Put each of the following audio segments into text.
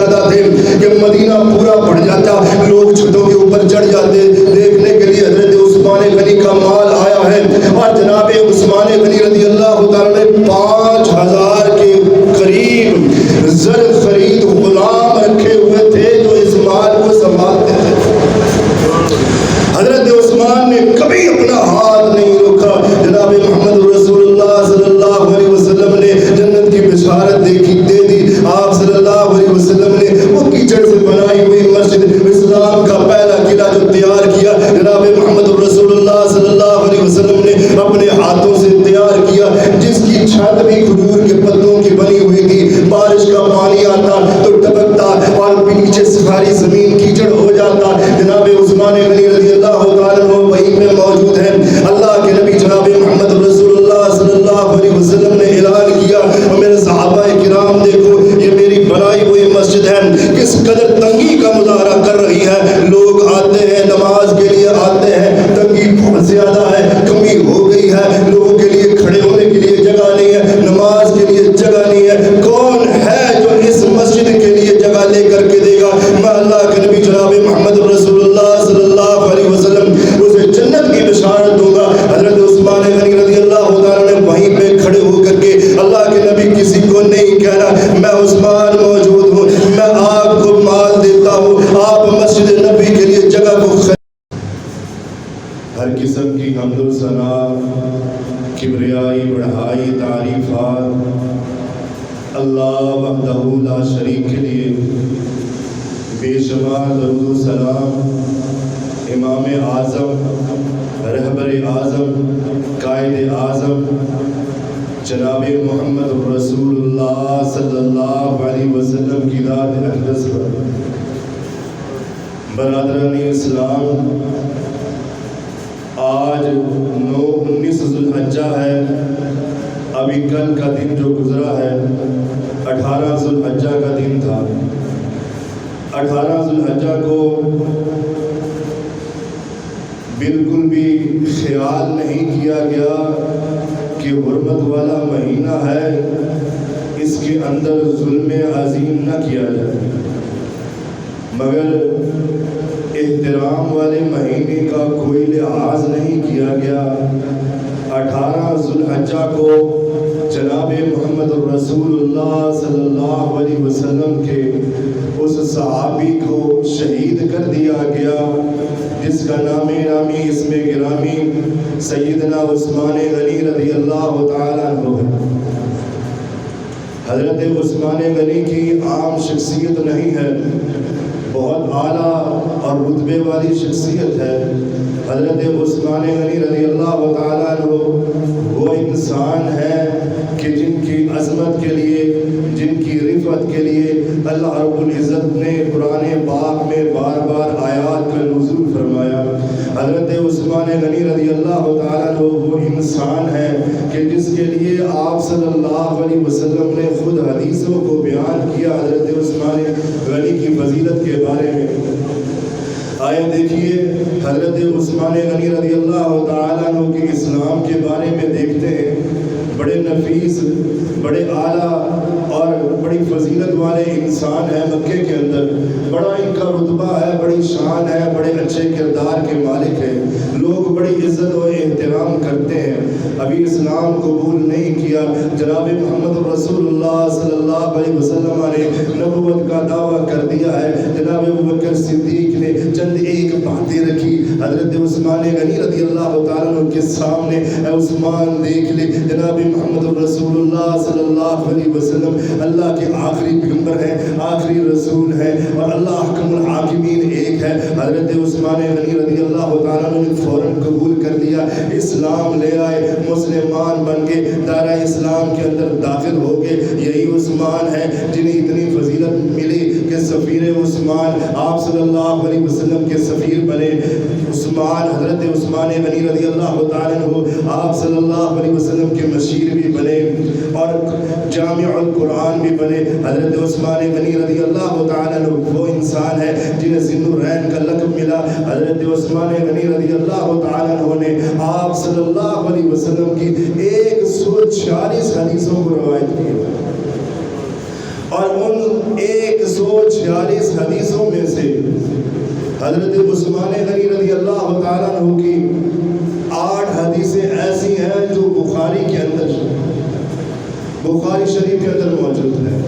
زیادہ تھے کہ مدینہ پورا بڑھ جاتا، لوگ چھتوں کے اوپر چڑھ جاتے دیکھنے کے لیے حضرت عثمان غنی کا مال آیا ہے۔ اور جناب عثمان غنی رضی اللہ تعالیٰ نے 5000 کے قریب زر خرید غلام رکھے ہوئے تھے جو اس مال کو سنبھالتے تھے۔ حضرت عثمان نے کبھی اپنا ہاتھ نہیں روکا۔ جناب محمد رسول اللہ صلی اللہ علیہ وسلم نے جنت کی بشارت دے دی۔ آپ صلی اللہ علیہ وسلم نے وہ کیچڑ سے بنائی ہوئی مسجد، اسلام کا پہلا قلعہ جو تیار کیا، جناب محمد رسول اللہ صلی اللہ علیہ وسلم نے اپنے ہاتھوں سے تیار کیا، جس کی چھت بھی کھجور کے پتوں کی بنی ہوئی تھی۔ بارش کا پانی آتا تو ٹپکتا اور نیچے ساری زمین کیچڑ ہو جاتا۔ جناب عثمان غنی رضی اللہ تعالیٰ عنہ وہیں پہ موجود ہیں۔ اللہ کے نبی جناب محمد رسول اللہ صلی اللہ علیہ وسلم نے اعلان کیا، اور میرے صحابہ کرام دیکھو یہ میری بنائی ہوئی مسجد ہے، کس قدر تنگی کا مظاہرہ کر رہی ہے۔ لوگ آتے ہیں نماز کے لیے آتے ہیں، تنگی بہت زیادہ ہے، کمی ہو گئی ہے، لوگوں کے لیے کھڑے ہونے کے لیے جگہ نہیں ہے، نماز کے لیے جگہ نہیں ہے۔ کون ہے جو اس مسجد کے لیے جگہ لے کر کے دے گا؟ میں اللہ کے نبی جناب محمد رسول اللہ صلی اللہ علیہ وسلم اسے جنت کی بشارت دوں گا۔ حضرت عثمان غنی رضی اللہ تعالیٰ نے وہیں پہ کھڑے ہو کر کے، اللہ کے نبی کسی کو نہیں کہنا میں عثمان موجود ہوں، میں آپ کو مال دیتا ہوں، آپ مسجد نبی کے لیے جگہ کو ہر قسم کی حمد و ثنا، کبریائی، بڑھائی، تعریفات اللہ وحدہ لا شریک کے لیے، بے شمار درود و سلام امام اعظم، رہبر اعظم، قائد اعظم جناب محمد رسول اللہ صلی اللہ علیہ وسلم کی ذات اقدس پر۔ برادران اسلام، آج 19 ذوالحجہ ہے، ابھی کل کا دن جو گزرا ہے 18 ذوالحجہ کا دن تھا۔ 18 ذوالحجہ کو بالکل بھی خیال نہیں کیا گیا کہ حرمت والا مہینہ ہے، اس کے اندر ظلم عظیم نہ کیا جائے، مگر احترام والے مہینے کا کوئی لحاظ نہیں کیا گیا۔ 18 ذوالحجہ کو جناب محمد رسول اللہ صلی اللہ علیہ وسلم کے اس صحابی کو شہید کر دیا گیا جس کا نام نامی اسم گرامی سیدنا عثمان غنی رضی اللہ تعالیٰ عنہ ہے۔ حضرت عثمان غنی کی عام شخصیت نہیں ہے، بہت اعلیٰ اور رتبے والی شخصیت ہے۔ حضرت عثمان غنی رضی اللہ تعالیٰ عنہ وہ انسان ہے کہ جن کی عظمت کے لیے، جن کی رفعت کے لیے اللہ رب العزت نے قرآن پاک میں بار بار آیات کا نزول فرمایا۔ حضرت عثمان غنی رضی اللہ تعالیٰ عنہ وہ انسان ہے کہ جس کے لیے آپ صلی اللہ علیہ وسلم نے خود حدیثوں کو بیان کیا حضرت عثمان غنی کی فضیلت کے بارے میں۔ آئے دیکھیے حضرت عثمان غنی رضی اللہ تعالیٰ عنہ کے اسلام کے بارے میں دیکھتے ہیں، بڑے نفیس، بڑے اعلیٰ اور بڑی فضیلت والے انسان ہیں مکے کے اندر، بڑا ان کا رتبہ ہے، بڑی شان ہے، بڑے اچھے کردار کے مالک ہیں، لوگ بڑی عزت و احترام کرتے ہیں۔ ابھی اسلام قبول نہیں کیا، جناب محمد رسول اللہ صلی اللہ علیہ وسلم نے نبوت کا دعویٰ کر دیا ہے۔ جناب ابوبکر صدیق نے چند ایک باتیں رکھی حضرت عثمان غنی رضی اللہ تعالیٰ عنہ کے سامنے، اے عثمان دیکھ لے جناب محمد رسول اللہ صلی اللہ علیہ وسلم اللہ کے آخری پیغمبر ہیں، آخری رسول ہیں، اور اللہ حکم الحاکمین ایک ہے۔ حضرت عثمان غنی رضی اللہ تعالیٰ عنہ نے فوراً قبول کر لیا، اسلام لے آئے، مسلمان بن کے دائرہ اسلام کے اندر داخل ہو گئے۔ یہی عثمان ہے جنہیں اتنی فضیلت ملی کہ سفیر عثمان آپ صلی اللہ علیہ وسلم کے سفیر بنے۔ عثمان، حضرت عثمان غنی رضی اللہ تعالیٰ عنہ آپ صلی اللہ علیہ وسلم کے مشیر بھی بنے اور جامع القرآن بھی بنے۔ حضرت عثمان غنی رضی اللہ تعالیٰ عنہ وہ انسان ہے جنہیں ذی النورین کا لقب ملا۔ حضرت عثمان غنی رضی اللہ تعالیٰ عنہ نے آپ صلی اللہ علیہ وسلم کی 140 حدیثوں کو روایت کی، اور ان 140 146 حدیثوں میں سے حضرت عثمان غنی رضی اللہ تعالیٰ عنہ کی 8 حدیثیں ایسی ہیں جو بخاری شریف کے اندر موجود ہیں،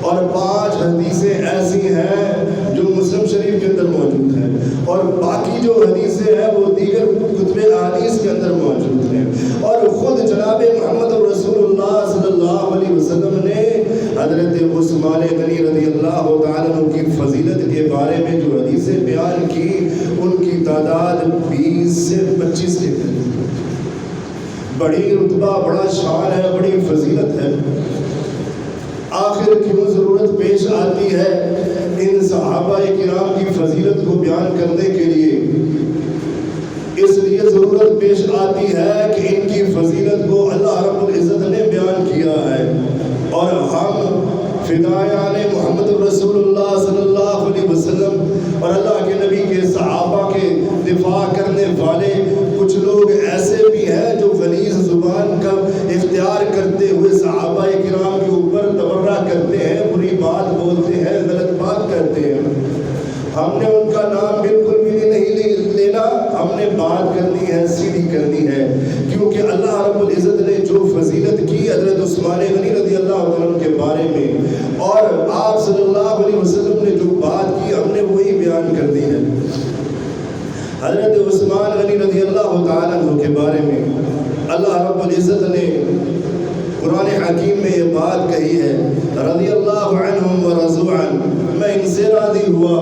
اور 5 حدیثیں ایسی ہیں جو مسلم شریف کے اندر موجود ہیں، اور باقی جو حدیثیں ہیں وہ دیگر کتب احادیث کے اندر موجود ہیں۔ اور خود جناب محمد رسول اللہ صلی اللہ علیہ وسلم نے حضرت عثمان غنی رضی اللہ تعالیٰ عنہ کی فضیلت کے بارے میں جو حدیثیں بیان کی ان کی تعداد 20 سے 25 کے قریب۔ بڑی رتبہ، بڑا شان ہے، بڑی فضیلت ہے۔ آخر کیوں ضرورت پیش آتی ہے ان صحابہ کرام کی فضیلت کو بیان کرنے کے لیے؟ اس لیے ضرورت پیش آتی ہے کہ ان کی فضیلت کو اللہ رب العزت نے بیان کیا ہے، اور ہم فدایان محمد رسول اللہ صلی اللہ علیہ وسلم اور اللہ کے نبی کے صحابہ کے دفاع کرنے والے کچھ لوگ ایسے بھی ہیں جو غلیظ زبان کا اختیار کرتے ہوئے صحابہ کرام کے اوپر تبرہ کرتے ہیں، بری بات بولتے ہیں، غلط بات کرتے ہیں۔ ہم نے ان کا نام بالکل بھی نہیں لینا، ہم نے بات کرنی ہے، سیدھی کرنی ہے، کیونکہ اللہ رب العزت نے جو فضیلت کی حضرت عثمان غنی رضی اللہ عنہ کے بارے میں، اور آپ صلی اللہ علیہ وسلم نے جو بات کی ہم نے وہی بیان کرنی ہے۔ حضرت عثمان غنی رضی اللہ تعالیٰ عنہ کے بارے میں اللہ رب العزت نے قرآن حکیم میں یہ بات کہی ہے، رضی اللہ عنہم ورضوا عنہ، میں ان سے راضی ہوا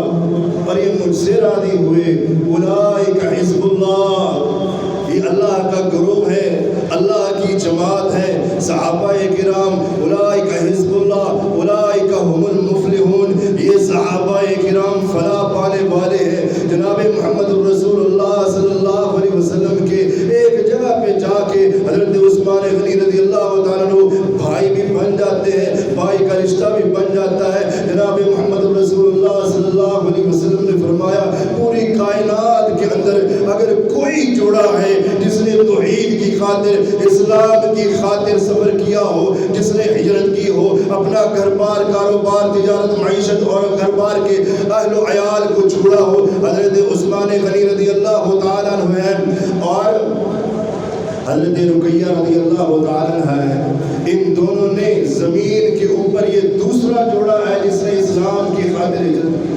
اور یہ مجھ سے راضی ہوئے، اولئک حزب اللہ، یہ اللہ کا گروہ ہے، اللہ کی جماعت ہے، صحابہ کرام، اولئک حزب اللہ، اولئک هم المفلحون، یہ صحابہ کرام فلاح پانے والے ہیں۔ جناب محمد رسول اللہ صلی اللہ علیہ وسلم کے ایک جگہ پہ جا کے حضرت عثمان غنی رضی اللہ تعالیٰ عنہ بھائی بھی بن جاتے ہیں، بھائی کا رشتہ بھی بن جاتا ہے۔ جناب محمد رسول اللہ صلی اللہ علیہ وسلم نے فرمایا پوری کائنات کے اندر اگر کوئی جوڑا ہے جس نے توحید کی خاطر، اسلام کی خاطر سفر کیا ہو، جس نے ہجرت کی ہو، اپنا گھر بار، کاروبار، تجارت، معیشت اور گھر بار کے اہل و عیال کو چھوڑا ہو، حضرت عثمان غنی رضی اللہ تعالیٰ عنہ ہے، اور حضرت رقیہ رضی اللہ تعالیٰ عنہ ہے۔ ان دونوں نے زمین کے اوپر یہ دوسرا جوڑا ہے جس نے اسلام کی خاطر ہجرت کی۔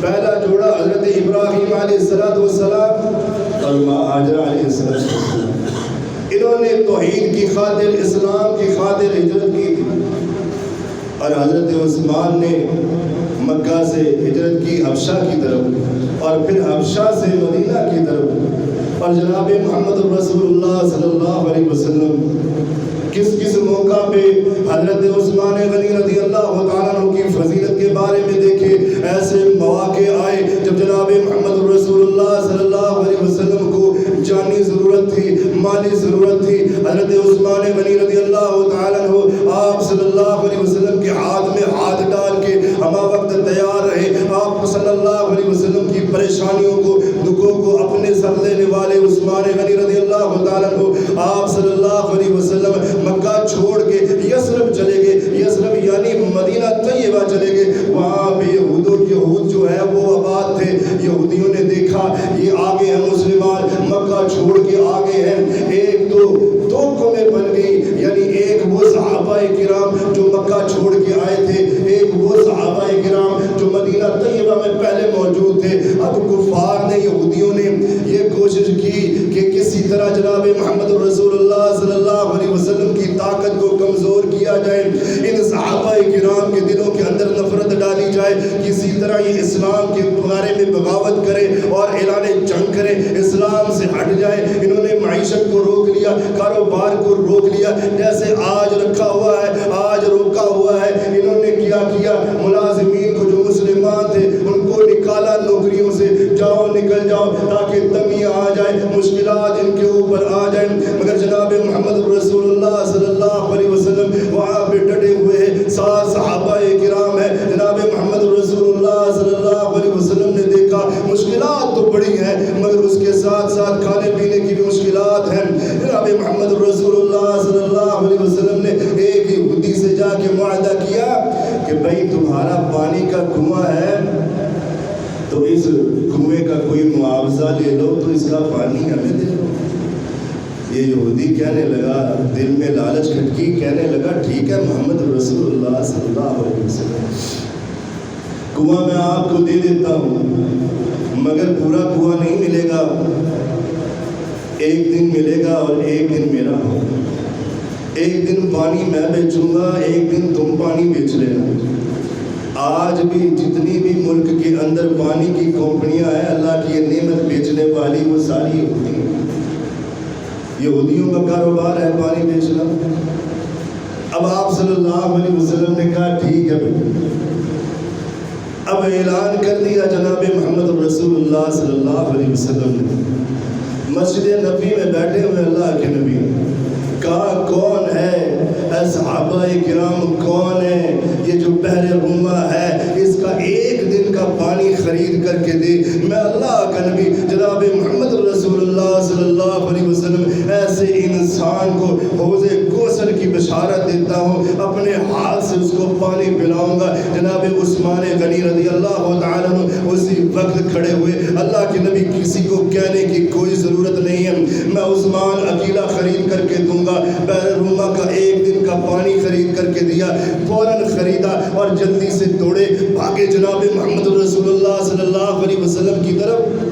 پہلا جوڑا حضرت ابراہیم علیہ السلام اور ماں ہاجرہ علیہ السلام، انہوں نے توحید کی خاطر، اسلام کی خاطر ہجرت کی تھی، اور حضرت عثمان نے مکہ سے ہجرت کی حبشہ کی طرف، اور پھر حبشہ سے مدینہ کی طرف، اور جناب محمد رسول اللہ صلی اللہ علیہ وسلم کس موقع پہ حضرت عثمان غنی رضی اللہ تعالیٰ عنہ کی فضیلت کے بارے میں دیکھے، ایسے مواقع آئے جب جناب محمد رسول اللہ صلی اللہ علیہ وسلم کو جانی ضرورت تھی، مالی ضرورت تھی، حضرت عثمان غنی رضی اللہ تعالیٰ عنہ آپ صلی اللہ علیہ وسلم کے ہاتھ میں ہاتھ ڈال کے ہمہ وقت تیار رہے۔ آپ صلی اللہ علیہ وسلم کی پریشانیوں کو، دکھوں کو اپنے سر لینے والے عثمان غنی رضی اللہ تعالیٰ عنہ آپ صلی اللہ علیہ وسلم مکہ چھوڑ کے یثرب چلے گئے، یثرب یعنی مدینہ طیبہ چلے گئے۔ وہاں پہ یہود جو ہے وہ آباد تھے، یہودیوں نے دیکھا یہ آگے ہیں مسلمان، مکہ چھوڑ کے آگے ہیں، ایک تو دو قومیں بن گئی، یعنی ایک وہ صحابہ کرام جو مکہ چھوڑ کے آئے تھے، ایک وہ صحابہ کرام جو مدینہ طیبہ میں پہلے موجود تھے۔ اب کفار نے، یہودیوں نے یہ کوشش کی کہ کسی طرح جناب محمد رسول اللہ صلی اللہ علیہ وسلم کی طاقت کو کمزور کیا جائے، ان صحابہ کرام کے دلوں کے اندر نفرت ڈالی جائے، کسی طرح یہ اسلام کے بارے میں بغاوت کرے اور اعلان جنگ کرے، اسلام سے ہٹ جائے۔ انہوں نے معیشت کو روک لیا، کاروبار کو روک لیا، جیسے آج رکھا ہوا ہے، آج روکا ہوا ہے۔ انہوں نے کیا ملازمین کو جو مسلمان تھے ان کو نکالا نوکریوں سے، جاؤ نکل جاؤ، تاکہ تنگی آ جائے، مشکلات ان کے اوپر آ جائیں۔ مگر جناب محمد رسول اللہ صلی اللہ علیہ وسلم وہاں پہ ڈٹے ہوئے ہیں، 7 صحابہ کرام ہیں۔ جناب محمد رسول اللہ صلی اللہ علیہ وسلم نے دیکھا مشکلات تو بڑی ہیں، مگر اس کے ساتھ ساتھ کھانے پینے کی بھی مشکلات ہیں۔ جناب محمد رسول اللہ صلی اللہ علیہ وسلم نے ایک یہودی سے جا کے معاہدہ کیا کہ بھائی تمہارا تمہارا پانی کا کنواں ہے تو اس کنویں کا کوئی معاوضہ لے لو، تو اس کا پانی ہمیں دے دو۔ یہ یہودی کہنے لگا، دل میں لالچ کھٹکی، کہنے لگا ٹھیک ہے محمد رسول اللہ صلی اللہ علیہ وسلم، کنواں میں آپ کو دے دیتا ہوں، مگر پورا کنواں نہیں ملے گا، ایک دن ملے گا اور ایک دن میرا ہوگا۔ ایک دن پانی میں بیچوں گا، ایک دن تم پانی بیچ لینا۔ آج بھی جتنی بھی ملک کے اندر پانی کی کمپنیاں ہیں، اللہ کی یہ نعمت بیچنے والی وہ ساری یہودی ہیں۔ یہودیوں کا کاروبار ہے پانی بیچنا۔ اب آپ صلی اللہ علیہ وسلم نے کہا ٹھیک ہے بھائی، اب اعلان کر دیا جناب محمد رسول اللہ صلی اللہ علیہ وسلم نے، مسجد نبی میں بیٹھے ہوئے اللہ کے نبی، کہا کون ہے اے صحابہ کرام، کون ہے یہ جو بحر روما ہے، اس کا ایک دن کا پانی خرید کر کے دے۔ میں اللہ کا نبی جناب محمد رسول اللہ صلی اللہ علیہ وسلم ایسے انسان کو حوض کوثر کی بشارت دیتا ہوں، اپنے ہاتھ سے اس کو پانی پلاؤں گا۔ جناب عثمان غنی رضی اللہ تعالیٰ عنہ اسی وقت کھڑے ہوئے، اللہ کے نبی کسی کو کہنے کی کوئی ضرورت نہیں ہے، میں عثمان اکیلا خرید کر کے دوں گا۔ بحر روما کا ایک دن کا پانی خرید کر کے دیا، فوراً خریدا اور جلدی سے دوڑے بھاگے جناب محمد رسول اللہ صلی اللہ علیہ وسلم کی طرف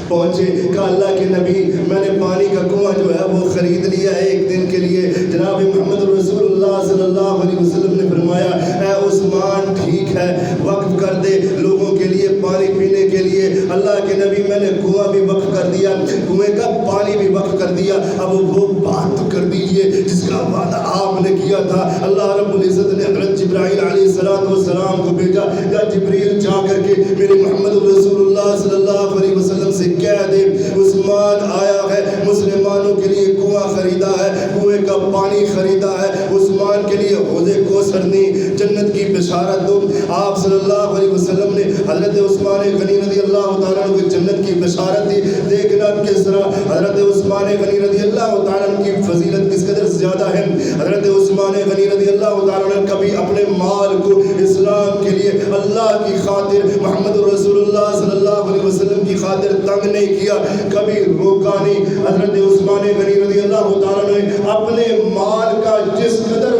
پہنچے۔ کہا اللہ کے نبی میں نے پانی کا کنواں جو ہے وہ خرید لیا ہے ایک دن کے لیے۔ جناب محمد رسول اللہ صلی اللہ علیہ وسلم نے فرمایا اے عثمان ٹھیک ہے، وقف کر دے لوگوں کے لیے پانی پینے کے لیے۔ اللہ کے نبی میں نے کنواں بھی وقف کر دیا، کنویں کا پانی بھی وقف کر دیا، اب وہ بات تو کر دیجئے جس کا وعدہ آپ نے کیا تھا۔ اللہ رب العزت نے حضرت جبرائیل علیہ السلام کو بھیجا، یا جبریل جا کر کے میرے محمد رسول اللہ صلی اللہ علیہ وسلم سے کہہ دے عثمان آیا ہے، مسلمانوں کے لیے کنواں خریدا ہے، کنویں کا پانی خریدا ہے، عثمان کے لیے حوض کوثر نے جنت کی بشارت دو۔ آپ صلی اللہ علیہ وسلم نے حضرت عثمان غنی رضی اللہ تعالیٰ عنہ کو جنت کی بشارت دی۔ دیکھنا کس طرح حضرت عثمان غنی رضی اللہ تعالیٰ عنہ کی فضیلت کس قدر زیادہ ہے۔ حضرت عثمان غنی رضی اللہ تعالیٰ عنہ کبھی اپنے مال کو اسلام کے لیے اللہ کی خاطر محمد رسول اللہ صلی اللہ علیہ وسلم کی خاطر تنگ نہیں کیا، کبھی روکا نہیں۔ حضرت عثمان غنی رضی اللہ تعالیٰ نے اپنے مال کا جس قدر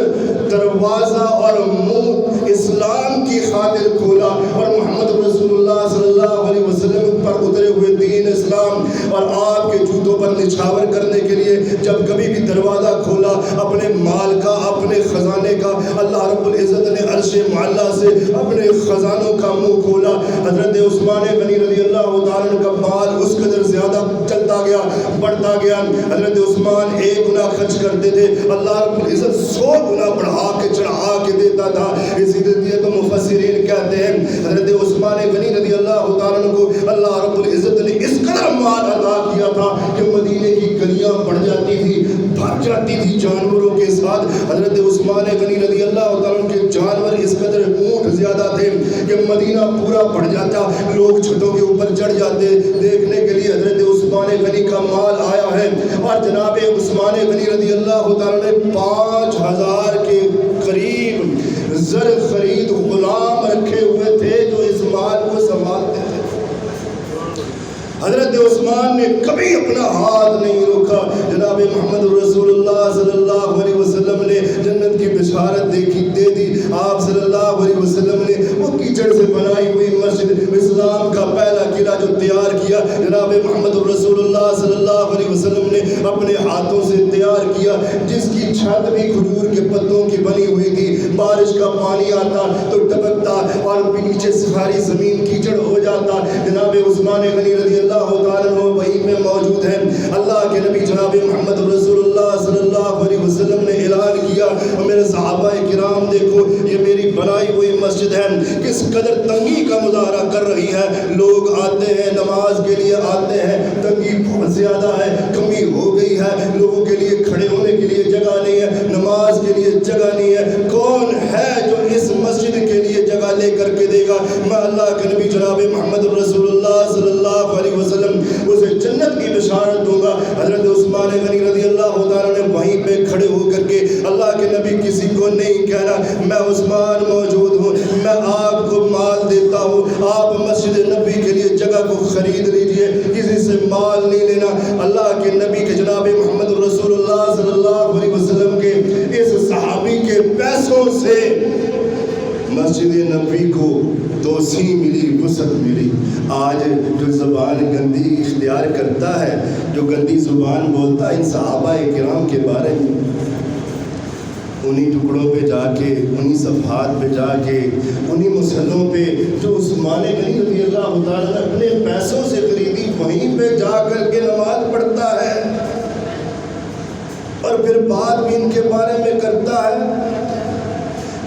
دروازہ اور منہ اسلام کی خاطر کھولا اور محمد رسول اللہ صلی اللہ علیہ وسلم پر اترے ہوئے دین اسلام اور آپ کے جوتوں پر نچھاور کرنے کے لیے جب کبھی بھی دروازہ کھولا اپنے مال کا، اپنے خزانے کا، اللہ رب العزت نے عرش معلیٰ سے اپنے خزانوں کا منہ کھولا۔ حضرت عثمان غنی رضی اللہ تعالیٰ کا مال اس قدر زیادہ چلتا گیا، بڑھتا گیا۔ حضرت عثمان ایک گنا خرچ کرتے تھے، اللہ رب العزت 100 گنا بڑھا کے چڑھا کے دیتا تھا۔ اسی لیے تو مفسرین کہتے ہیں حضرت عثمان غنی رضی اللہ تعالیٰ کو اللہ رب العزت نے اس قدر مال عطا کیا تھا کہ مدینے کی گلیاں بڑھ جاتی تھی، بھر جاتی تھی جانوروں کے ساتھ۔ حضرت عثمان غنی رضی اللہ تعالیٰ کے جانور اس قدر اونٹ زیادہ تھے کہ مدینہ پورا بڑھ جاتا، لوگ چھتوں کے اوپر چڑھ جاتے دیکھنے کے لیے حضرت عثمان غنی کا مال آیا ہے۔ اور جناب عثمان غنی رضی اللہ تعالیٰ نے 5000 کے قریب زر خرید غلام رکھے ہوئے تھے جو اس مال کو سنبھالتے تھے۔ حضرت عثمان نے کبھی اپنا ہاتھ نہیں روکا۔ جناب محمد رسول اللہ صلی اللہ علیہ وسلم نے جنت کی بشارت دے دی۔ آپ صلی اللہ علیہ وسلم نے وہ کیچڑ سے بنائی ہوئی مسجد اسلام کا پہلا قلعہ جو تیار کیا، جناب محمد رسول اللہ صلی اللہ علیہ وسلم نے اپنے ہاتھوں سے تیار کیا، جس کی چھت بھی کھجور کے پتوں کی بنی ہوئی تھی۔ بارش کا پانی آتا تو ٹپکتا اور نیچے ساری زمین کیچڑ ہو جاتا۔ جناب عثمان غنی رضی اللہ تعالیٰ وہیں میں موجود ہیں۔ اللہ کے نبی جناب محمد رسول اللہ صلی اللہ علیہ وسلم نے اعلان کیا، اور میرے صحابہ کرام دیکھو یہ میری بنائی ہوئی مسجد ہے، کس قدر تنگی کا مظاہرہ کر رہی ہے۔ لوگ آتے ہیں نماز کے لیے آتے ہیں، تنگی بہت زیادہ ہے، کمی ہو گئی ہے، لوگوں کے لیے کھڑے ہونے کے لیے جگہ نہیں ہے، نماز کے لیے جگہ نہیں ہے۔ کون ہے جو اس مسجد کے لیے جگہ لے کر کے دے گا؟ میں اللہ کے نبی جناب محمد رسول اللہ صلی اللہ علیہ وسلم اسے جنت کی بشارت دوں گا۔ حضرت عثمان غنی رضی اللہ تعالیٰ نے وہیں پہ کھڑے ہو کر کے اللہ کے نبی کسی کو نہیں کہنا میں عثمان مال موجود ہوں، میں آپ کو مال دیتا ہوں، آپ مسجد نبی کے لیے جگہ کو خرید لیجئے، کسی سے مال نہیں لینا۔ اللہ کے نبی کے جناب محمد رسول اللہ صلی اللہ علیہ وسلم کے اس صحابی کے پیسوں سے مسجد نبی کو توسیع ملی، وسعت ملی۔ آج جو زبان گندی اختیار کرتا ہے، جو گندی زبان بولتا ہے ان صحابہ کرام کے بارے میں، انہی ٹکڑوں پہ جا کے، انہی صفحات پہ جا کے، انہی مسلوں پہ جو عثمان غنی رضی اللہ تعالیٰ نے اپنے پیسوں سے خریدی، وہیں پہ جا کر کے نماز پڑھتا ہے اور پھر بات بھی ان کے بارے میں کرتا ہے۔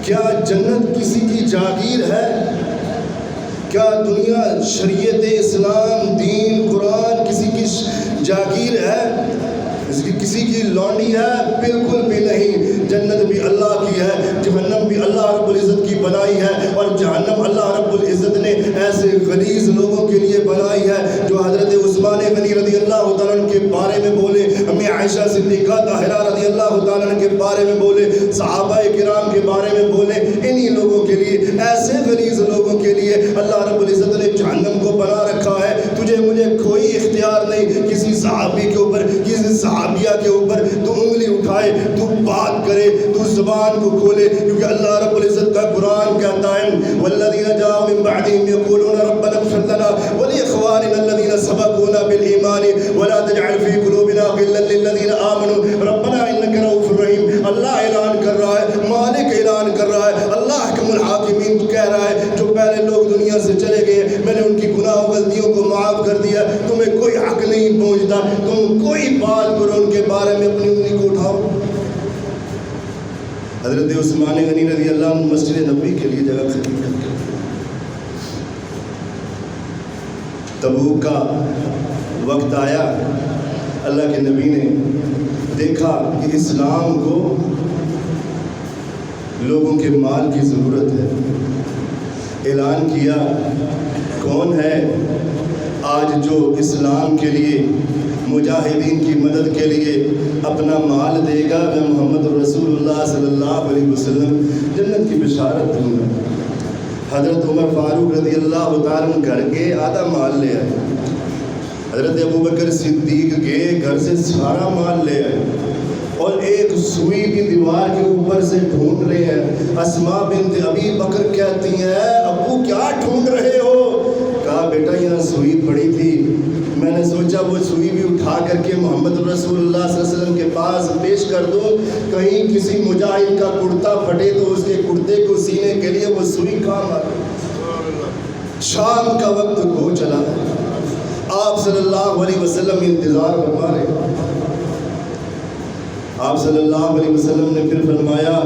کیا جنت کسی کی جاگیر ہے؟ کیا دنیا شریعت اسلام دین قرآن کسی کی جاگیر ہے؟ کسی کی لونڈی ہے؟ بالکل بھی نہیں۔ جنت بھی اللہ کی ہے، جہنم بھی اللہ رب العزت کی بنائی ہے، اور جہنم اللہ رب العزت نے ایسے غلیظ لوگوں کے لیے بنائی ہے جو حضرت عثمان غنی رضی اللہ تعالیٰ عنہ کے بارے میں بولے، امی عائشہ صدیقہ طاہرہ رضی اللہ تعالیٰ عنہ کے بارے میں بولے، صحابہ کرام کے بارے میں بولے، انہی لوگوں کے لیے، ایسے غلیظ لوگوں کے لیے اللہ رب العزت نے جہنم کو بنا رکھا ہے۔ تجھے مجھے کوئی اختیار نہیں کسی صحابی کے اوپر، کسی صحابیہ کے اوپر تو انگلی اٹھائے، تو بات کرے، تو زبان کو کھولے، کیونکہ اللہ رب العزت کا قرآن کہتا ہے والذین جاءوا من بعدهم یقولون ربنا اغفر لنا ولاخواننا الذین سبقونا بالایمان ولا تجعل فی قلوبنا غلا للذین آمنوا ربنا انک رؤوف رحیم۔ اللہ اعلان کر رہا ہے، مالک اعلان کر رہا ہے، اللہ حکم الحاکمین کہہ رہا ہے جو پہلے لوگ دنیا سے چلے گئے میں نے ان کی گناہ و غلطیوں کو معاف کر دیا، تمہیں کوئی حق نہیں پہنچتا، تم کوئی بات کرو ان کے بارے میں اپنی انگلی کو اٹھاؤ۔ حضرت عثمان غنی رضی اللہ عنہ مسجد نبی کے لیے جگہ خرید کر کے تبوک کا وقت آیا، اللہ کے نبی نے دیکھا کہ اسلام کو لوگوں کے مال کی ضرورت ہے، اعلان کیا کون ہے آج جو اسلام کے لیے مجاہدین کی مدد کے لیے اپنا مال دے گا؟ میں محمد رسول اللہ صلی اللہ علیہ وسلم جنت کی بشارت دوں گا۔ حضرت عمر فاروق رضی اللہ تعالیٰ گھر کے آدھا مال لے آئے، حضرت ابوبکر صدیق گئے گھر سے سارا مال لے آئے، اور ایک سوئی بھی دیوار کے اوپر سے ڈھونڈ رہے ہیں۔ اسماء بنت ابی بکر کہتی ہیں ابو کیا ڈھونڈ رہے ہو؟ کہا بیٹا یہاں سوئی پڑی تھی، میں نے سوچا وہ سوئی بھی اٹھا کر کے محمد رسول اللہ صلی اللہ علیہ وسلم کے پاس پیش کر دوں، کہیں کسی مجاہد کا کرتا پھٹے تو اس کے کرتے کو سینے کے لیے وہ سوئی کام آئے۔ شام کا وقت ہو چلا ہے، آپ صلی اللہ علیہ وسلم انتظار فرما رہے۔ آپ صلی اللہ علیہ وسلم نے پھر فرمایا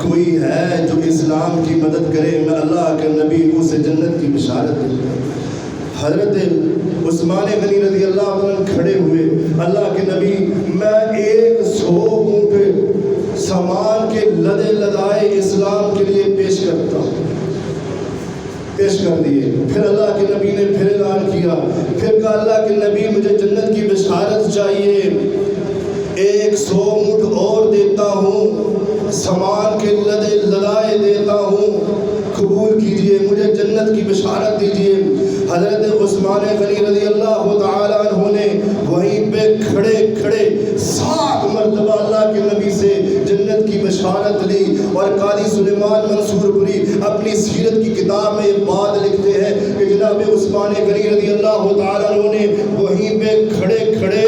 کوئی ہے جو اسلام کی مدد کرے، میں اللہ کے نبی اسے جنت کی بشارت دوں۔ حضرت عثمان غنی رضی اللہ عنہ کھڑے ہوئے، اللہ کے نبی میں 100 اونٹ سامان کے لدے لدائے اسلام کے لیے پیش کرتا ہوں، پیش کر دیے۔ پھر اللہ کے نبی نے پھر اعلان کیا، پھر کہا اللہ کے نبی مجھے جنت کی بشارت چاہیے، 100 اونٹ اور دیتا ہوں، سامان کے لدے لدائے دیتا ہوں، قبول کیجئے، مجھے جنت کی بشارت دیجئے۔ حضرت عثمان غنی رضی اللہ تعالیٰ عنہ نے وہیں پہ کھڑے کھڑے 7 مرتبہ اللہ کے نبی سے جنت کی بشارت لی، اور قاضی سلیمان منصور پوری اپنی سیرت کی کتاب میں یہ بات لکھتے ہیں کہ جناب عثمان غنی رضی اللہ تعالیٰ عنہ نے وہیں پہ کھڑے کھڑے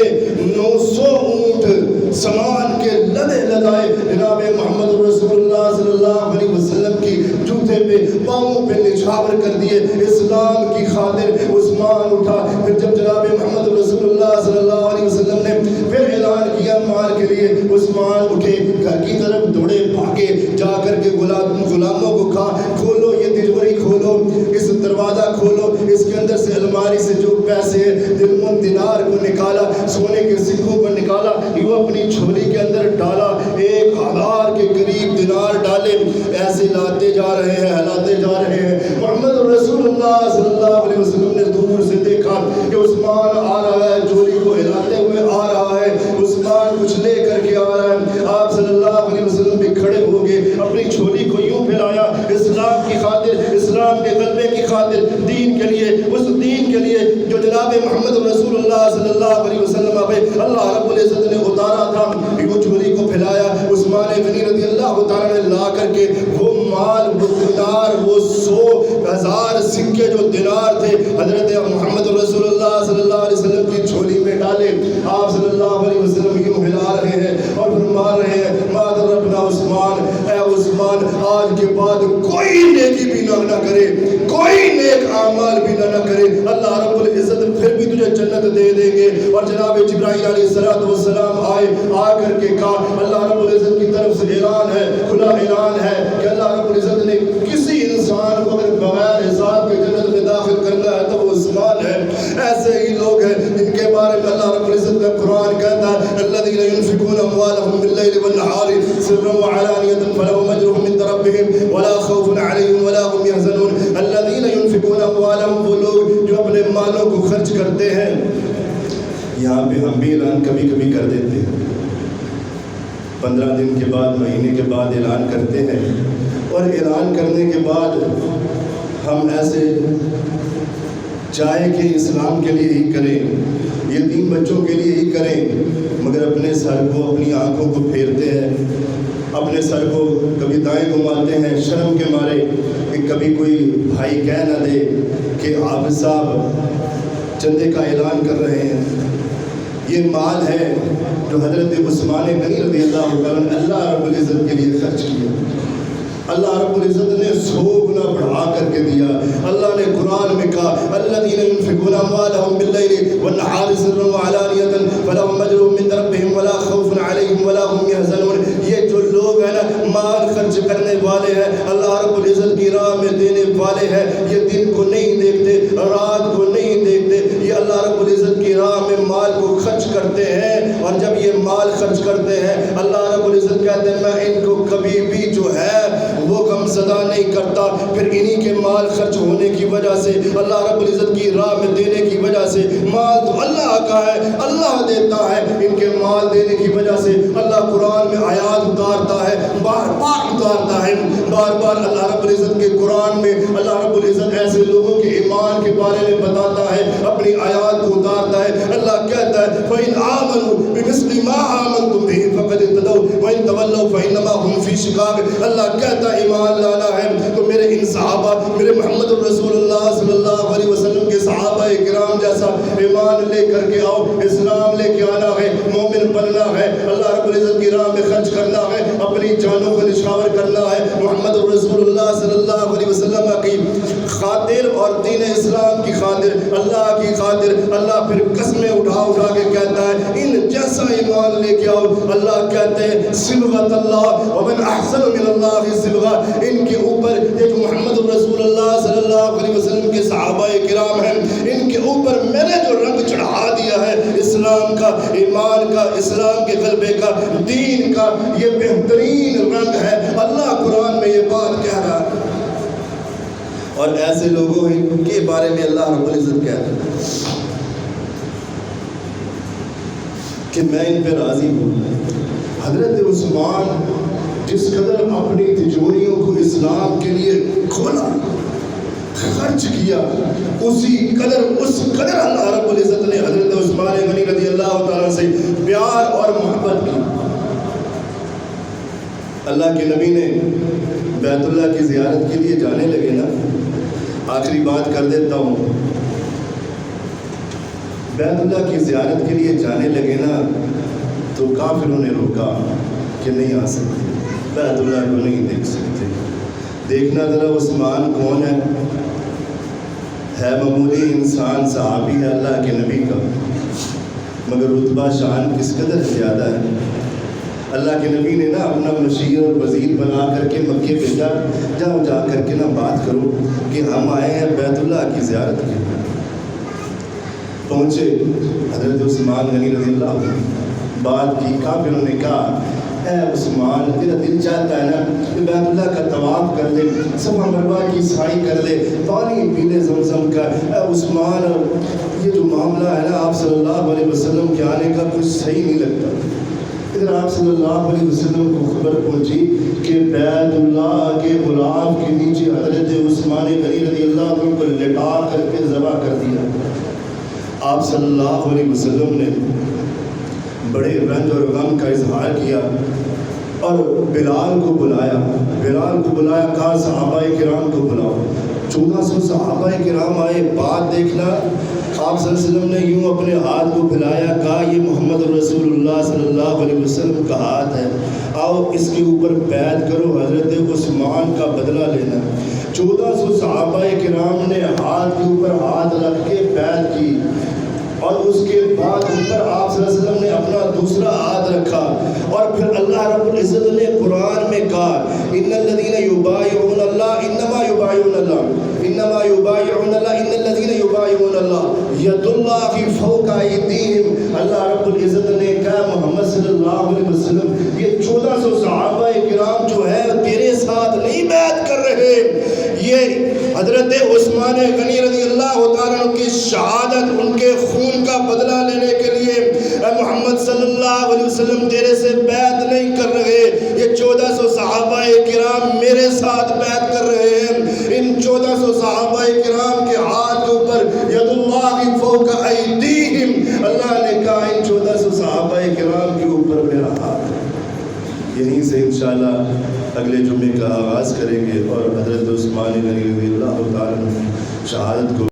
900 اونٹ سامان کے لدے لدائے جناب محمد رسول اللہ صلی اللہ علیہ وسلم کی جوتے پہ پاؤں پہ نچھاور کر دیے۔ اسلام کی خاطر عثمان اٹھا۔ پھر جب جناب محمد رسول اللہ صلی اللہ علیہ وسلم نے پھر اعلان کیا مال کے لیے، عثمان اٹھے، گھر کی طرف دوڑے، بھاگے، جا کر کے غلاموں کو کہا کھولو یہ تجوری، کھولو اس دروازہ، کھولو اس کے اندر سے الماری سے جو پیسے درہم دینار کو نکالا، سونے کے سکوں کو نکالا، یہ اپنی جھولی کے اندر ڈالا، 1000 کے قریب دینار ڈالے، ایسے لاتے جا رہے ہیں، ہلاتے جا رہے ہیں۔ محمد رسول اللہ صلی اللہ علیہ وسلم نے دور سے دیکھا کہ عثمان آ رہا ہے، جھولی کو ہلاتے ہوئے آ رہا ہے، عثمان کچھ لے کر کے آ رہا ہے۔ آپ صلی اللہ علیہ وسلم بھی کھڑے ہو گئے، اپنی جھولی کو یوں پھیلایا، اس خاطر دین کے لیے، اس دین کے لیے جو جناب محمد رسول اللہ صلی اللہ علیہ وسلم پہ اللہ رب العزت نے اتارا تھا، وہ جھولی کو پھیلایا عثمان غنی رضی اللہ تعالیٰ نے لا کر کے وہ مال، وہ دینار، وہ 100,000 سکے جو دینار تھے حضرت محمد رسول اللہ صلی اللہ علیہ وسلم کی جھولی میں ڈالے۔ آپ صلی اللہ علیہ وسلم یوں ہلا رہے ہیں اور فرما رہے ہیں مادر ربنا عثمان، اے عثمان آج کے بعد کوئی نیکی بھی نہ کرے، کوئی نیک اعمال بھی نہ کرے، اللہ رب العزت پھر بھی تجھے جنت دے دیں گے۔ اور جناب جبرائیل علیہ السلام آئے، آ کر کے کہا اللہ رب العزت کی طرف سے اعلان ہے، کھلا اعلان ہے کہ اللہ رب العزت نے کسی انسان کو اگر بغیر حساب کے جنت میں داخل کرنا ہے تو وہ عثمان ہے۔ ایسے ہی لوگ ہیں جن کے بارے میں اللہ رب العزت کا قرآن کہتا ہے الذین ينفقون اموالهم باللیل والنہار سرا وعلانیۃ فلہم اجرهم عند ربهم ولا خوف علیہم ولا هم يحزنون۔ الذین ينفقون اموالهم، وہ لوگ جو اپنے مالوں کو خرچ کرتے ہیں۔ یہاں پہ ہم بھی اعلان کبھی کبھی کر دیتے ہیں، 15 دن کے بعد، مہینے کے بعد اعلان کرتے ہیں، اور اعلان کرنے کے بعد ہم ایسے چاہے کہ اسلام کے لیے ہی کریں، یتیم بچوں کے لیے ہی کریں، مگر اپنے سر کو، اپنی آنکھوں کو پھیرتے ہیں، اپنے سر کو کبھی دائیں گھماتے ہیں شرم کے مارے کہ کبھی کوئی بھائی کہہ نہ دے کہ حافظ صاحب چندے کا اعلان کر رہے ہیں۔ یہ مال ہے جو حضرت عثمان غنی رضی اللہ عنہ اللہ رب العزت کے لیے خرچ کیا، اللہ رب العزت نے 100 گنا بڑھا کر کے دیا۔ اللہ نے قرآن میں کہا الذین ينفقون اموالهم باللیل والنہار سرا وعلانیۃ فلہم اجرهم عند ربهم ولا خوف علیہم ولا هم يحزنون۔ یہ جو لوگ ہیں نا مال خرچ کرنے والے ہیں، اللہ رب العزت کی راہ میں دینے والے ہیں، یہ دن کو نہیں دیکھتے، رات کو نہیں دیکھتے، یہ اللہ رب العزت کی راہ میں مال کو خرچ کرتے ہیں۔ اور جب یہ مال خرچ کرتے ہیں اللہ رب العزت کہتے ہیں میں ان کو کبھی بھی جو ہے وہ غم زدہ نہیں کرتا۔ پھر انہی کے مال خرچ ہونے کی وجہ سے، اللہ رب العزت کی راہ میں دینے کی وجہ سے، مال تو اللہ کا ہے، اللہ دیتا ہے، ان کے مال دینے کی وجہ سے اللہ قرآن میں آیات اتارتا ہے، بار بار اتارتا ہے، بار بار اللہ رب العزت کے قرآن میں اللہ رب العزت ایسے لوگوں کے ایمان کے بارے میں بتاتا ہے، اپنی آیات کو اتارتا ہے۔ اللہ کہتا ہے فَإِنْ آمَنُوا بِمِثْلِ مَا آمَنْتُمْ بِهِ فَقَدِ اهْتَدَوْا وَإِنْ تَوَلَّوْا فَإِنَّمَا هُمْ فِي شِقَاقٍ۔ اللہ کہتا ہے ایمان لانا ہے تو میرے ان صحابہ، میرے محمد رسول اللہ صلی اللہ علیہ وسلم کے صحابہ کرام جیسا ایمان لے کر کے آؤ، اسلام لے کے آنا ہے، مومن بننا ہے، اللہ رب العزت کی راہ میں خرچ کرنا ہے، اپنی جانوں کو نشاور کرنا ہے، محمد رسول اللہ صلی اللہ علیہ وسلم کی خاطر اور دین اسلام کی خاطر، اللہ کی خاطر اللہ پھر قسمیں اٹھا اٹھا کے کہتا ہے ان جیسا ایمان لے کے آؤ۔ اللہ کہتے ہیں صبغۃ اللہ ومن احسن من اللہ صبغہ، ان کے اوپر یہ جو محمد رسول اللہ صلی اللہ علیہ وسلم کے صحابہ کرام ہیں، ان کے اوپر میں نے جو رنگ چڑھا دیا ہے اسلام کا، ایمان کا، اسلام کے غلبے کا، دین کا، یہ بہترین رنگ ہے۔ اللہ قرآن میں یہ بات کہہ رہا ہے، اور ایسے لوگوں کے بارے میں اللہ رب العزت کہہ رہا ہے کہ میں ان پہ راضی ہوں۔ حضرت عثمان جس قدر اپنی تجوریوں کو اسلام کے لیے کھولا، خرچ کیا، اسی قدر اللہ رب العزت نے حضرت عثمان غنی رضی اللہ تعالیٰ سے پیار اور محبت کی۔ اللہ کے نبی نے بیت اللہ کی زیارت کے لیے جانے لگے نا، آخری بات کر دیتا ہوں، بیت اللہ کی زیارت کے لیے جانے لگے نا تو کافروں نے روکا کہ نہیں آ سکتے، بیت اللہ کو نہیں دیکھ سکتے۔ دیکھنا ذرا عثمان کون ہے معمولی انسان، صحابی ہے اللہ کے نبی کا، مگر رتبہ شان کس قدر زیادہ ہے۔ اللہ کے نبی نے نا اپنا مشیر اور وزیر بنا کر کے مکے بھیجا، جاؤ جا کر کے نا بات کرو کہ ہم آئے ہیں بیت اللہ کی زیارت کے لیے۔ پہنچے حضرت عثمان غنی رضی اللہ عنہ، بات کی، کافروں نے کہا اے عثمان تیرا دل چاہتا ہے نا کہ بیت اللہ کا طواف کر لے، صفا مروہ کی سعی کر لے، پانی پی لے زمزم کا۔ اے عثمان یہ جو معاملہ ہے نا آپ صلی اللہ علیہ وسلم کے آنے کا کچھ صحیح نہیں لگتا، ادھر آپ صلی اللہ علیہ وسلم کو خبر پہنچی کہ بیت اللہ کے غلاف کے نیچے حضرت عثمان غنی رضی اللہ عنہ کو لٹا کر کے ذبح کر دیا۔ آپ صلی اللہ علیہ وسلم نے بڑے رنج اور غم کا اظہار کیا اور بلال کو بلایا، کہا صحابہ کرام کو بلاؤ۔ 1400 صحابہ کرام آئے، بات دیکھنا، آپ صلی اللہ علیہ وسلم نے یوں اپنے ہاتھ کو پھیلایا، کہا یہ محمد رسول اللہ صلی اللہ علیہ وسلم کا ہاتھ ہے، آؤ اس کے اوپر بیعت کرو، حضرت عثمان کا بدلہ لینا۔ 1400 صحابہ کرام نے ہاتھ کے اوپر ہاتھ رکھ کے بیعت کی، اور اس کے بعد اوپر آپ صلی اللہ علیہ وسلم نے اپنا دوسرا ہاتھ رکھا، اور پھر اللہ رب العزت نے قرآن میں کہا ان الذین یبایعون اللہ انما یبایعون اللہ انما یبایعون اللہ ان الذین یبایعون اللہ ید اللہ فوق ایدیہم۔ اللہ رب العزت نے کہا محمد صلی اللہ علیہ وسلم یہ 1400 صحابہ کرام جو ہے تیرے ساتھ نہیں بیعت کر رہے، یہ حضرت عثمان غنی رضی اللہ تعالیٰ عنہ کی شہادت، ان کے خون کا بدلہ لینے کے لیے اے محمد صلی اللہ علیہ وسلم تیرے سے بیعت نہیں کر رہے، یہ 1400 صحابہ کرام میرے ساتھ بیعت کر رہے ہیں۔ ان 1400 صحابہ کرام کے ہاتھ کے اوپر ید اللہ فوق ایدیہم، اللہ نے کہا ان 1400 صحابہ کرام کے اوپر میرا ہاتھ ہے۔ یہیں سے انشاءاللہ اگلے جمعے کا آغاز کریں گے اور حضرت عثمان غنی رضی اللہ تعالیٰ عنہ شہادت کو